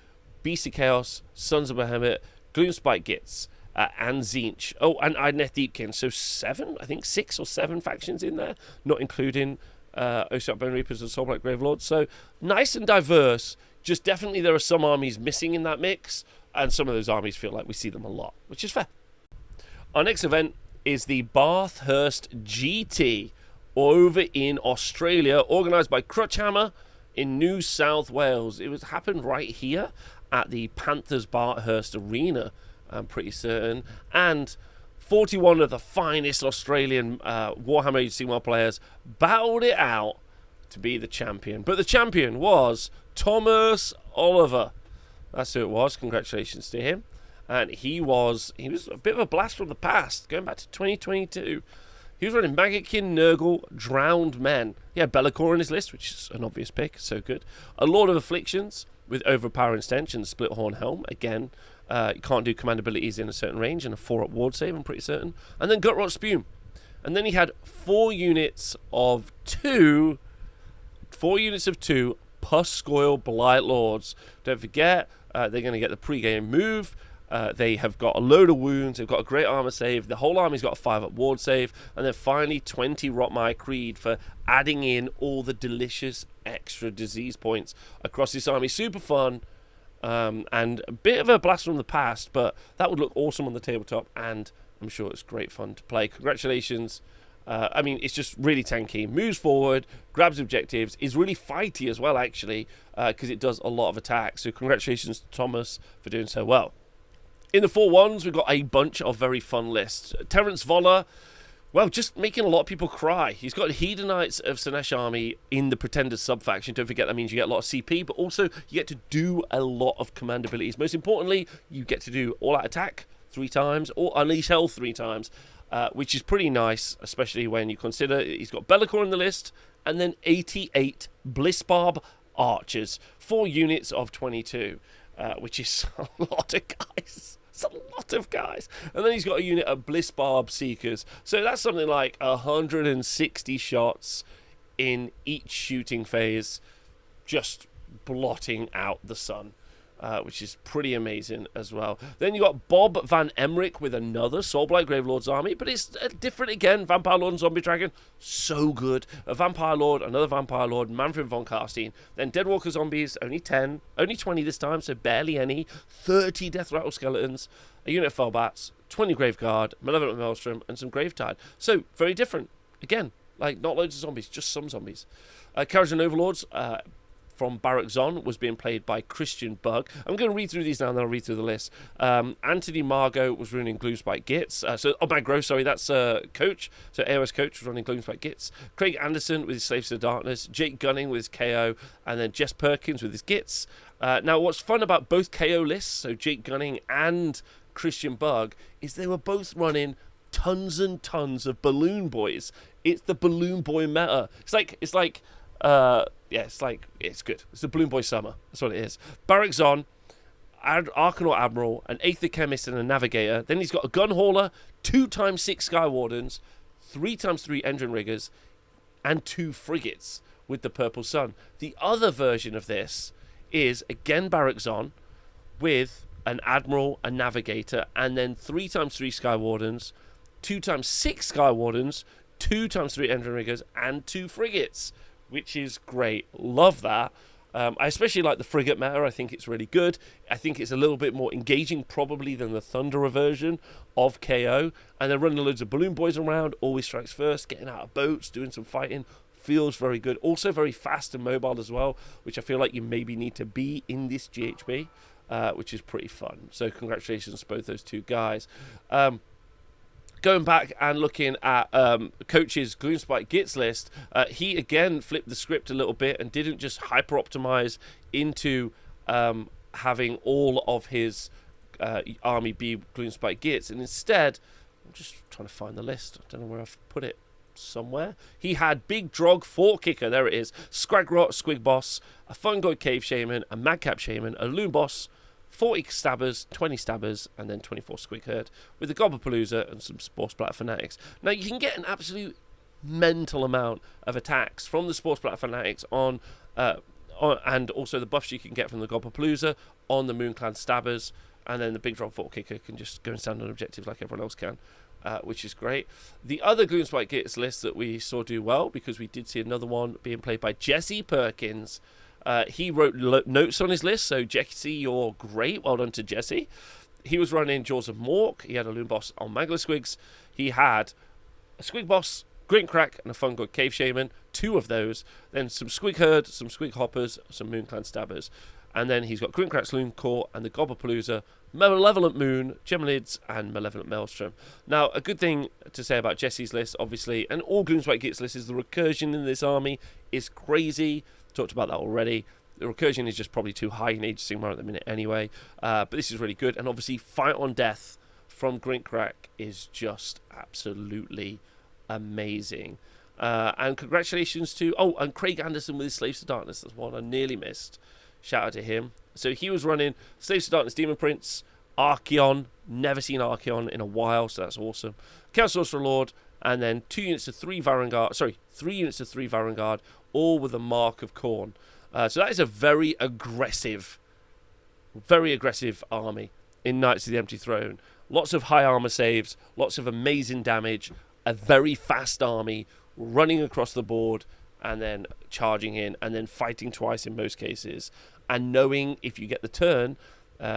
Beast of Chaos, Sons of Behemoth, Gloomspite Gitz, and Tzeentch. Oh, and Idoneth Deepkin. So 6 or 7 factions in there, not including Ossiarch Bone Reapers and Soulblight Gravelords. So nice and diverse. Just definitely there are some armies missing in that mix, and some of those armies feel like we see them a lot, which is fair. Our next event is the Bathurst GT over in Australia, organised by Crutchhammer in New South Wales. It happened right here at the Panthers Bathurst Arena, I'm pretty certain, and 41 of the finest Australian Warhammer Age of Sigmar players battled it out to be the champion. But the champion was Thomas Oliver. That's who it was. Congratulations to him. And he was a bit of a blast from the past, going back to 2022. He was running Maggotkin, Nurgle, Drowned Men. He had Be'lakor in his list, which is an obvious pick, so good. A Lord of Afflictions with Overpowering Stench and Split Horn Helm. Again, you can't do command abilities in a certain range and a 4-up ward save, I'm pretty certain. And then Gutrot Spume. And then he had 4 units of 2 Puscoil Blight Lords. Don't forget, they're going to get the pre-game move. They have got a load of wounds. They've got a great armor save. The whole army's got a 5-up ward save. And then finally 20 Rotmire Creed for adding in all the delicious extra disease points across this army. Super fun. And a bit of a blast from the past, but that would look awesome on the tabletop, and I'm sure it's great fun to play. Congratulations. It's just really tanky. Moves forward, grabs objectives, is really fighty as well, actually, because it does a lot of attacks. So congratulations to Thomas for doing so well. In the 4-1s, we've got a bunch of very fun lists. Terence Voller, well, just making a lot of people cry. He's got Hedonites of Sinesh army in the Pretenders sub-faction. Don't forget that means you get a lot of CP, but also you get to do a lot of command abilities. Most importantly, you get to do all-out attack 3 times, or unleash hell 3 times, which is pretty nice, especially when you consider he's got Be'lakor in the list, and then 88 Blissbarb Archers, 4 units of 22, which is a lot of guys. It's a lot of guys. And then he's got a unit of Blissbarb Seekers. So that's something like 160 shots in each shooting phase, just blotting out the sun. which is pretty amazing as well. Then you got Bob Van Emmerich with another Soulblight Gravelord's army, but it's different again. Vampire Lord and Zombie Dragon, so good. A Vampire Lord, another Vampire Lord, Manfred von Karstein. Then Deadwalker Zombies, only 10, only 20 this time, so barely any. 30 Death Rattle Skeletons, a unit of Fellbats, 20 Graveguard, Malevolent Maelstrom, and some Gravetide. So, very different. Again, like, not loads of zombies, just some zombies. Carriage and Overlords, from Barak Zon was being played by Christian Bug. I'm going to read through these now and then I'll read through the list. Anthony Margot was running Gloomspite Gits. That's Coach. So AOS Coach was running Gloomspite Gits. Craig Anderson with his Slaves to Darkness. Jake Gunning with his KO. And then Jess Perkins with his Gits. Now, what's fun about both KO lists, so Jake Gunning and Christian Bug, is they were both running tons and tons of Balloon Boys. It's the Balloon Boy meta. It's good. It's the Balloon Boy summer. That's what it is. Barak Zon, Arcanaut Admiral, an Aether Chemist, and a Navigator. Then he's got a Gun Hauler, 2x6 Sky Wardens, 3x3 Engine Riggers, and 2 Frigates with the Purple Sun. The other version of this is, again, Barak Zon, with an Admiral, a Navigator, and then 3x3 Sky Wardens, 2x6 Sky Wardens, 2x3 Engine Riggers, and 2 Frigates, which is great. Love that. I especially like the Frigate meta. I think it's really good. I think it's a little bit more engaging probably than the Thunderer version of KO. And they're running loads of Balloon Boys around, always strikes first, getting out of boats, doing some fighting. Feels very good. Also very fast and mobile as well, which I feel like you maybe need to be in this GHB, which is pretty fun. So congratulations to both those two guys. Going back and looking at Coach's Gloomspite Gits list, he again flipped the script a little bit and didn't just hyper-optimize into having all of his army be Gloomspite Gits, and instead, I'm just trying to find the list. I don't know where I've put it. Somewhere. He had Big Drog, Fort Kicker, there it is, Scragrot, Squig Boss, a Fungoid Cave Shaman, a Madcap Shaman, a Loon Boss, 40 Stabbers, 20 Stabbers, and then 24 Squig Herd, with a Gobblepalooza and some Spore Splatter Fanatics. Now, you can get an absolute mental amount of attacks from the Spore Splatter Fanatics on and also the buffs you can get from the Gobblepalooza on the Moonclan Stabbers, and then the Big Drog Fort Kicker can just go and stand on objectives like everyone else can. Which is great. The other Gloomspite Gits list that we saw do well, because we did see another one being played by Jesse Perkins. He wrote notes on his list, so Jesse, you're great. Well done to Jesse. He was running Jaws of Mork. He had a Loon Boss on Mangler Squigs. He had a Squig Boss, Grint Crack, and a Fungoid Cave Shaman. 2 of those. Then some Squig Herd, some Squig Hoppers, some Moonclan Stabbers. And then he's got Grint Crack's Loon Core and the Gobblepalooza, Malevolent Moon, Geminids, and Malevolent Maelstrom. Now, a good thing to say about Jesse's list, obviously, and all Gloomspite Gits list, is the recursion in this army is crazy. Talked about that already. The recursion is just probably too high in Age of Sigmar at the minute anyway. But this is really good. And obviously, Fight on Death from Grint Crack is just absolutely amazing. And congratulations to... Oh, and Craig Anderson with his Slaves to Darkness. That's one I nearly missed. Shout out to him. So he was running Slaves to Darkness, Demon Prince, Archeon. Never seen Archeon in a while, so that's awesome. Chaos Sorcerer Lord, and then 2 units of 3 Varangard. Sorry, 3 units of 3 Varangard, all with a Mark of Khorne. So that is a very aggressive army in Knights of the Empty Throne. Lots of high armor saves, lots of amazing damage, a very fast army running across the board, and then charging in, and then fighting twice in most cases, and knowing if you get the turn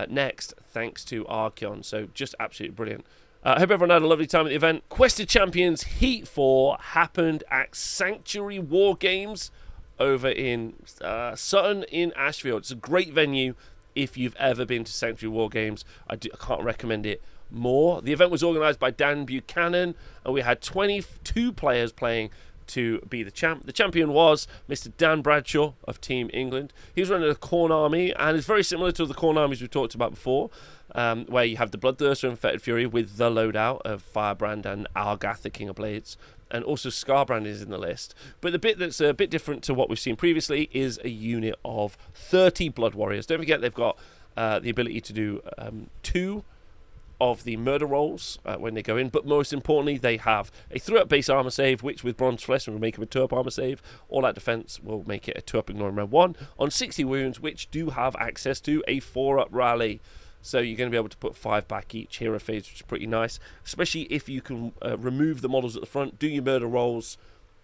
next, thanks to Archeon. So just absolutely brilliant. I hope everyone had a lovely time at the event. Quest of Champions Heat 4 happened at Sanctuary War Games over in Sutton in Ashfield. It's a great venue if you've ever been to Sanctuary War Games. I can't recommend it more. The event was organised by Dan Buchanan, and we had 22 players playing to be the champ. The champion was Mr. Dan Bradshaw of Team England. He was running a Khorne army, and it's very similar to the Khorne armies we've talked about before, where you have the Bloodthirster and Fetid Fury with the loadout of Firebrand and Argath, the King of Blades, and also Scarbrand is in the list. But the bit that's a bit different to what we've seen previously is a unit of 30 Blood Warriors. Don't forget they've got the ability to do 2 of the murder rolls when they go in, but most importantly, they have a 3-up base armor save, which with bronze flesh will make them a 2-up armor save. All out defense will make it a 2-up ignoring round 1 on 60 wounds, which do have access to a 4-up rally. So you're going to be able to put 5 back each hero phase, which is pretty nice, especially if you can remove the models at the front, do your murder rolls,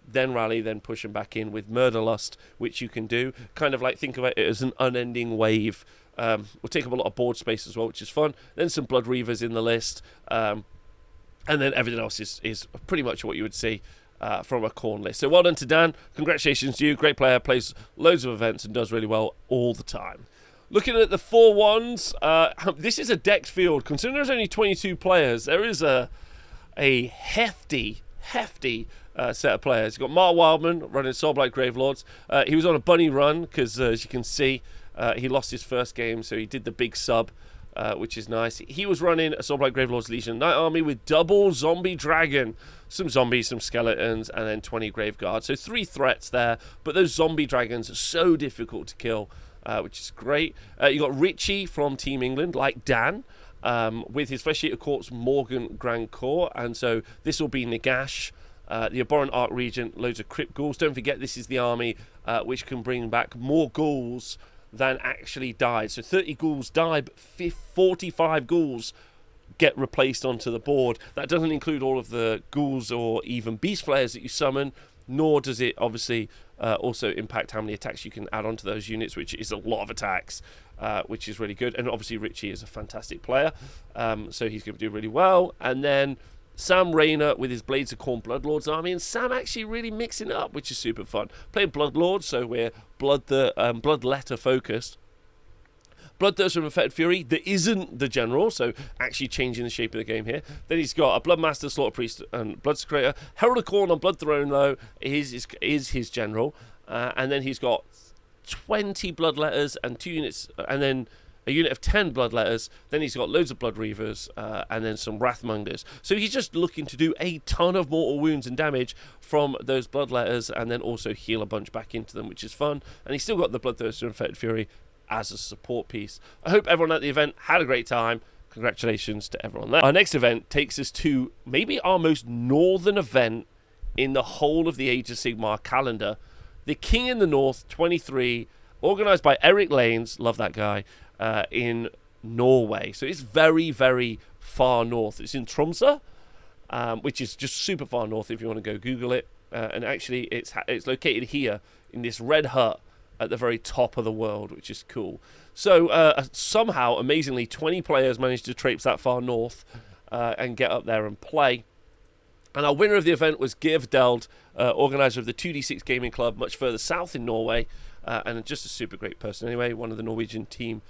then rally, then push them back in with Murder Lust, which you can do. Kind of like think about it as an unending wave. Will take up a lot of board space as well, which is fun. Then some Blood Reavers in the list. And then everything else is pretty much what you would see from a Khorne list. So well done to Dan. Congratulations to you. Great player. Plays loads of events and does really well all the time. Looking at the 4-1s, this is a decked field. Considering there's only 22 players, there is a hefty set of players. You've got Mark Wildman running Soulblight Gravelords. He was on a bunny run because, as you can see, he lost his first game, so he did the big sub, which is nice. He was running a Soulblight Gravelords Legion Knight Army with double Zombie Dragon. Some zombies, some skeletons, and then 20 Grave Guards. So 3 threats there, but those Zombie Dragons are so difficult to kill, which is great. You got Richie from Team England, like Dan, with his Flesh Eater Corpse Morgan Grand Corps, and so this will be Nagash, the Abhorrent Arc Regent, loads of Crypt Ghouls. Don't forget, this is the army which can bring back more ghouls than actually died. So 30 ghouls die, but 45 ghouls get replaced onto the board. That doesn't include all of the ghouls or even beast flayers that you summon, nor does it obviously also impact how many attacks you can add onto those units, which is a lot of attacks, which is really good. And obviously Richie is a fantastic player, so he's going to do really well. And then Sam Rayner with his Blades of Khorne Bloodlords army, and Sam actually really mixing it up, which is super fun. Playing Bloodlords, so we're Bloodletter focused. Bloodthirster from Infected Fury, that isn't the general, so actually changing the shape of the game here. Then he's got a Bloodmaster, Slaughter Priest, and Blood Secretor. Herald of Khorne on Blood Throne, though, is his general. And then he's got 20 Bloodletters and 2 units, and then a unit of 10 Bloodletters. Then he's got loads of Blood Reavers, and then some Wrathmongers. So he's just looking to do a ton of mortal wounds and damage from those Bloodletters, and then also heal a bunch back into them, which is fun. And he's still got the Bloodthirster and Infected Fury as a support piece. I hope everyone at the event had a great time. Congratulations to everyone there. Our next event takes us to maybe our most northern event in the whole of the Age of Sigmar calendar. The King in the North 23, organised by Eric Lanes, love that guy, in Norway. So it's very, very far north. It's in Tromsø, which is just super far north if you want to go Google it. And actually it's located here in this red hut at the very top of the world, which is cool. So somehow, amazingly, 20 players managed to traipse that far north and get up there and play. And our winner of the event was Geir Deld, organiser of the 2D6 Gaming Club, much further south in Norway, and just a super great person anyway, one of the Norwegian team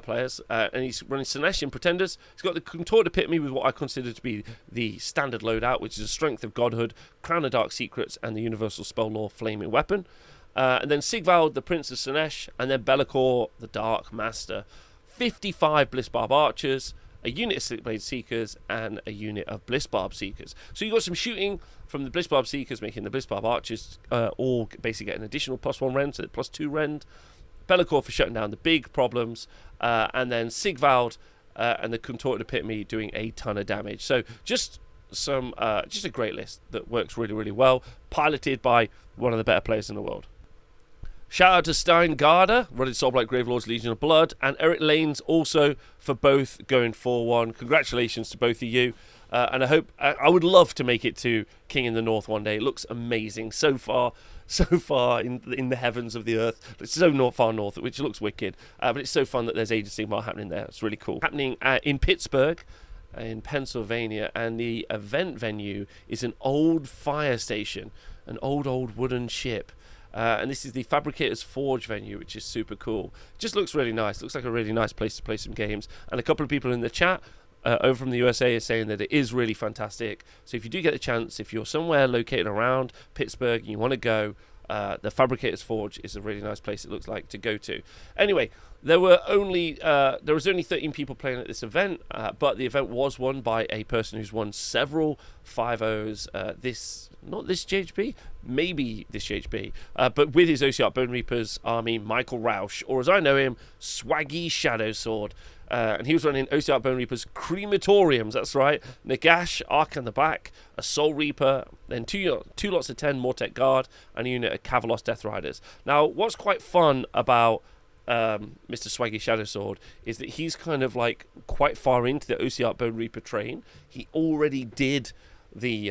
players. And he's running Sinesh in Pretenders. He's got the Contorted Epitome with what I consider to be the standard loadout, which is a Strength of Godhood, Crown of Dark Secrets, and the Universal Spell Law Flaming Weapon. And then Sigvald, the Prince of Sinesh, and then Be'lakor, the Dark Master. 55 Blissbarb Archers, a unit of Slickblade Seekers, and a unit of Blissbarb Seekers. So you got some shooting from the Blissbarb Seekers, making the Blissbarb Archers all basically get an additional +1 rend, so +2 rend. Be'lakor for shutting down the big problems, and then Sigvald and the Contorted Epitome doing a ton of damage. So just a great list that works really, really well, piloted by one of the better players in the world. Shout out to Stein Garda, running Soulblight Gravelords Legion of Blood, and Eric Lanes also for both going 4-1. Congratulations to both of you. And I would love to make it to King in the North one day. It looks amazing so far in the heavens of the earth. It's so far north, which looks wicked. But it's so fun that there's Age of Sigmar happening there. It's really cool. Happening in Pittsburgh, in Pennsylvania, and the event venue is an old fire station, an old wooden ship. And this is the Fabricator's Forge venue, which is super cool. Just looks really nice. Looks like a really nice place to play some games. And a couple of people in the chat over from the USA are saying that it is really fantastic. So if you do get the chance, if you're somewhere located around Pittsburgh and you want to go, the Fabricator's Forge is a really nice place, it looks like, to go to. Anyway, there was only 13 people playing at this event, but the event was won by a person who's won several 5-0s not this GHB, maybe this GHB, but with his OCR Bone Reapers army, Michael Rausch, or as I know him, Swaggy Shadow Sword. And he was running OCR Bone Reapers Crematoriums, that's right. Nagash, Ark on the back, a Soul Reaper, then two lots of 10 Mortek Guard, and a unit of Kavalos Death Riders. Now, what's quite fun about Mr. Swaggy Shadow Sword is that he's kind of like quite far into the OCR Bone Reaper train. He already did the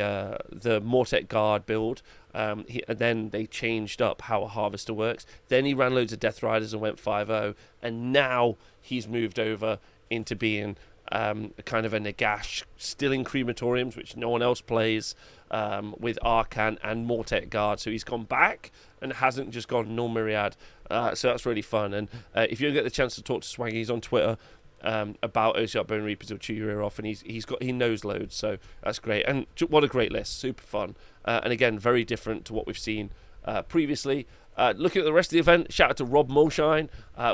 Mortek Guard build, and then they changed up how a Harvester works. Then he ran loads of Death Riders and went 5-0, and now he's moved over into being kind of a Nagash, still in Crematoriums, which no one else plays, with Arcan and Mortek Guard. So he's gone back and hasn't just gone null Myriad. So that's really fun. And if you get the chance to talk to Swaggy, he's on Twitter about OCR Bone Reapers, he'll chew your ear off, and he knows loads, so that's great. And what a great list, super fun, and again very different to what we've seen previously. Looking at the rest of the event, shout out to Rob Mulshine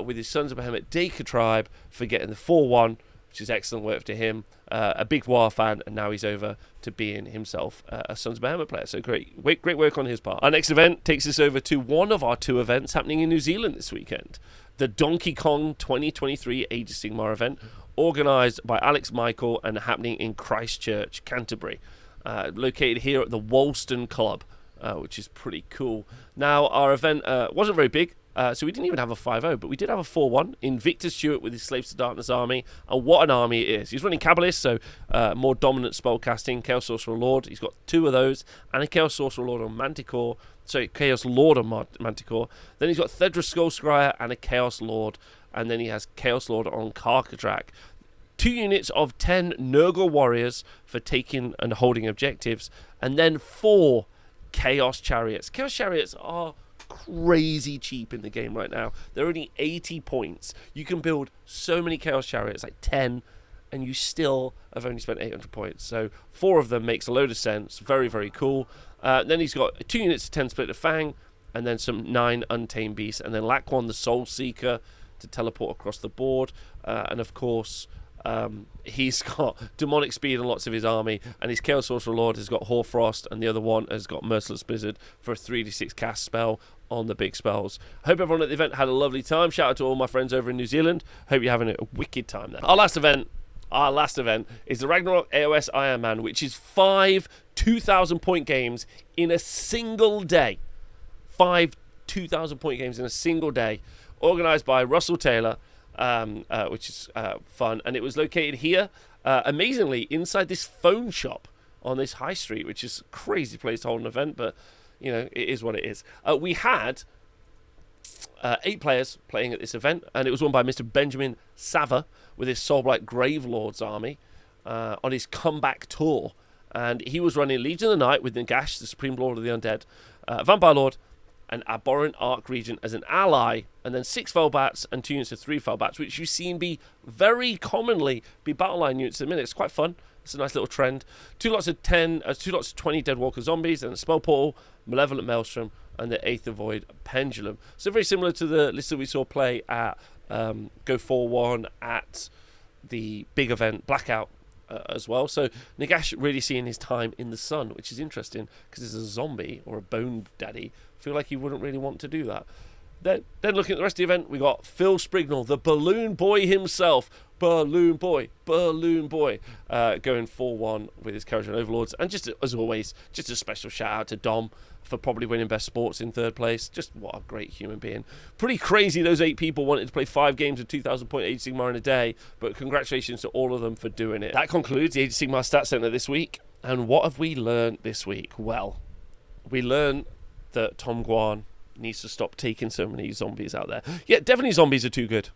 with his Sons of Behemoth Dacre tribe for getting the 4-1, which is excellent work to him. A big War fan, and now he's over to being himself a Sons of Behemoth player. So great work on his part. Our next event takes us over to one of our 2 events happening in New Zealand this weekend. The Donkey Kong 2023 Age of Sigmar event, organised by Alex Michael and happening in Christchurch, Canterbury. Located here at the Wolston Club, which is pretty cool. Now, our event wasn't very big, so we didn't even have a 5-0, but we did have a 4-1 in Victor Stewart with his Slaves to Darkness army, and what an army it is. He's running Kabbalist, so more dominant spellcasting, Chaos Sorcerer Lord. He's got 2 of those, and a Chaos Sorcerer Lord on Manticore. Sorry, Chaos Lord on Manticore. Then he's got Thedra Skullscryer and a Chaos Lord, and then he has Chaos Lord on Karkadrak. 2 units of 10 Nurgle Warriors for taking and holding objectives, and then 4 Chaos Chariots. Chaos Chariots are crazy cheap in the game right now. They're only 80 points. You can build so many Chaos Chariots, like 10, and you still have only spent 800 points. So 4 of them makes a load of sense. Very, very cool. Then he's got 2 units of 10 Split of Fang, and then some 9 Untamed Beasts, and then Laquan the Soul Seeker to teleport across the board. And of course, he's got Demonic Speed on lots of his army, and his Chaos Sorcerer Lord has got Hoarfrost, and the other one has got Merciless Blizzard for a 3d6 cast spell on the big spells. Hope everyone at the event had a lovely time. Shout out to all my friends over in New Zealand. Hope you're having a wicked time there. Our last event is the Ragnarok AOS Iron Man, which is 5 2,000 point games in a single day. 5 2,000 point games in a single day, organised by Russell Taylor, which is fun. And it was located here, amazingly, inside this phone shop on this high street, which is a crazy place to hold an event, but you know, it is what it is. We had 8 players playing at this event, and it was won by Mr. Benjamin Sava with his Soulblight Gravelords army on his comeback tour. And he was running Legion of the Night with Nagash, the Supreme Lord of the Undead, Vampire Lord, and Abhorrent Arc Regent as an ally, and then 6 Felbats and 2 units of 3 Felbats, which you've seen very commonly be battle line units at the minute. It's quite fun. It's a nice little trend. 2 lots of 20 Deadwalker Zombies, and a Spell Portal, Malevolent Maelstrom, and the Aether Void Pendulum. So very similar to the list that we saw play at Go 4-1 at the big event Blackout as well. So Nagash really seeing his time in the sun, which is interesting because as a zombie or a bone daddy, I feel like he wouldn't really want to do that. Then looking at the rest of the event, we got Phil Sprignall, the Balloon Boy himself, Balloon Boy, going 4-1 with his Carriage and Overlords. And just as always, just a special shout out to Dom for probably winning Best Sports in 3rd place. Just what a great human being. Pretty crazy those 8 people wanted to play 5 games of 2,000 point Age of Sigmar in a day, but congratulations to all of them for doing it. That concludes the Age of Sigmar Stats Centre this week. And what have we learned this week? Well, we learned that Tom Guan needs to stop taking so many zombies out there. Yeah, definitely zombies are too good.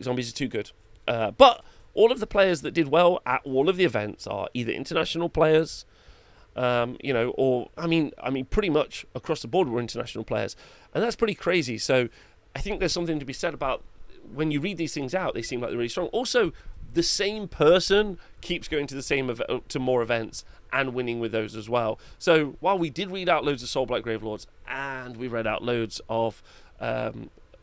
Zombies are too good. But all of the players that did well at all of the events are either international players, or pretty much across the board were international players, and that's pretty crazy. So I think there's something to be said about when you read these things out, they seem like they're really strong. Also, the same person keeps going to more events and winning with those as well. So while we did read out loads of Soulblight Gravelords and we read out loads of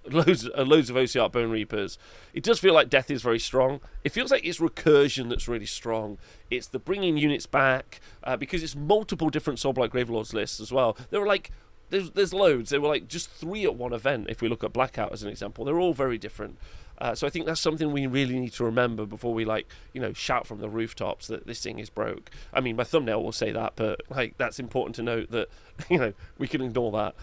loads of OCR Bone Reapers, it does feel like Death is very strong. It feels like it's recursion that's really strong. It's the bringing units back, because it's multiple different Soulblight Gravelords lists as well. There were there's loads. There were just 3 at one event, if we look at Blackout as an example. They're all very different. So I think that's something we really need to remember before we shout from the rooftops that this thing is broke. I mean, my thumbnail will say that, but that's important to note that we can ignore that.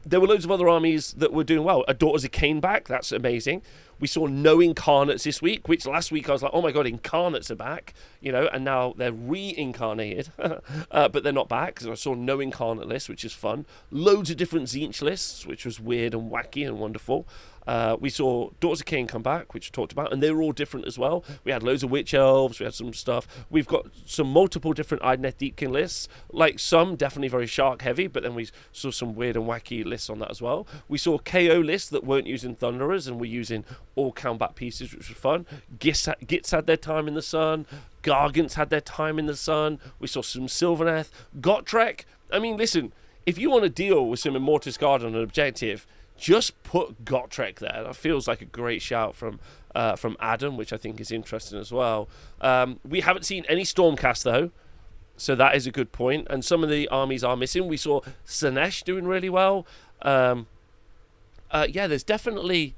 There were loads of other armies that were doing well. A Daughters of Cain back, that's amazing. We saw no Incarnates this week, which last week I was like, oh my god, Incarnates are back, and now they're reincarnated, but they're not back, because I saw no Incarnate lists, which is fun. Loads of different Tzeentch lists, which was weird and wacky and wonderful. We saw Daughters of Cain come back, which we talked about, and they were all different as well. We had loads of Witch Elves, we had some stuff. We've got some multiple different Idoneth Deepkin lists, like some definitely very Shark heavy, but then we saw some weird and wacky lists on that as well. We saw KO lists that weren't using Thunderers and were using all combat pieces, which was fun. Gits had their time in the sun. Gargants had their time in the sun. We saw some Sylvaneth. Gotrek. I mean, listen, if you want to deal with some Immortus Guard on an objective, just put Gotrek there. That feels like a great shout from Adam, which I think is interesting as well. We haven't seen any Stormcast, though, so that is a good point. And some of the armies are missing. We saw Sinesh doing really well. There's definitely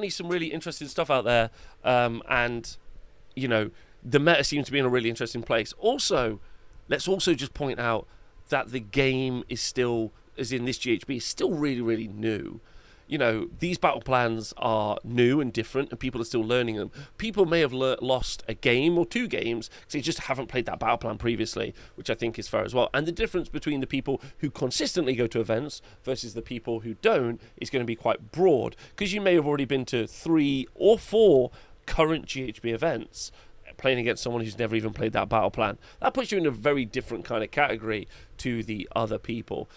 some really interesting stuff out there. And, the meta seems to be in a really interesting place. Also, let's also just point out that the game is still, as in this GHB, is still really, really new. These battle plans are new and different, and people are still learning them. People may have lost a game or two games because they just haven't played that battle plan previously, which I think is fair as well. And the difference between the people who consistently go to events versus the people who don't is going to be quite broad, because you may have already been to 3 or 4 current GHB events playing against someone who's never even played that battle plan. That puts you in a very different kind of category to the other people.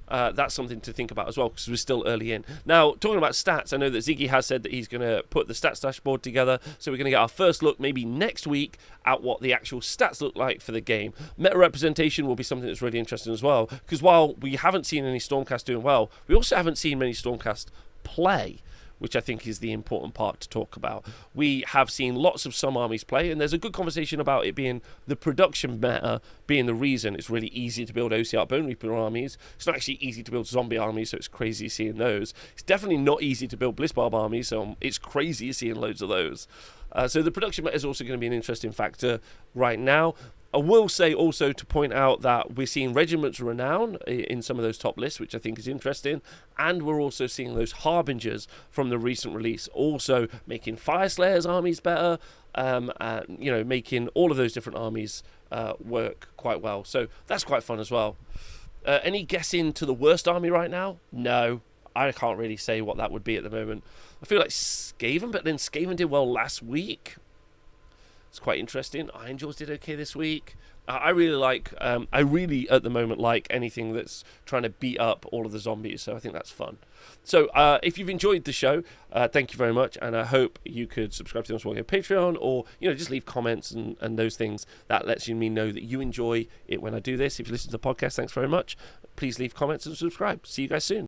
That's something to think about as well, because we're still early in. Now, talking about stats, I know that Ziggy has said that he's going to put the stats dashboard together, so we're going to get our first look maybe next week at what the actual stats look like for the game. Meta representation will be something that's really interesting as well, because while we haven't seen any Stormcast doing well, we also haven't seen many Stormcast play, which I think is the important part to talk about. We have seen lots of some armies play, and there's a good conversation about it being the production meta being the reason it's really easy to build OCR Bone Reaper armies. It's not actually easy to build zombie armies, so it's crazy seeing those. It's definitely not easy to build Blitzbarb armies, so it's crazy seeing loads of those. So the production meta is also going to be an interesting factor right now. I will say also to point out that we're seeing Regiments Renown in some of those top lists, which I think is interesting, and we're also seeing those Harbingers from the recent release also making Fireslayers armies better, and making all of those different armies work quite well. So that's quite fun as well. Any guessing to the worst army right now? No, I can't really say what that would be at the moment. I feel like Skaven, but then Skaven did well last week. It's quite interesting. Ironjaws did okay this week. I really at the moment like anything that's trying to beat up all of the zombies, so I think that's fun. So if you've enjoyed the show, thank you very much, and I hope you could subscribe to the Wargamer Patreon, or just leave comments and those things. That lets me know that you enjoy it when I do this. If you listen to the podcast, thanks very much. Please leave comments and subscribe. See you guys soon.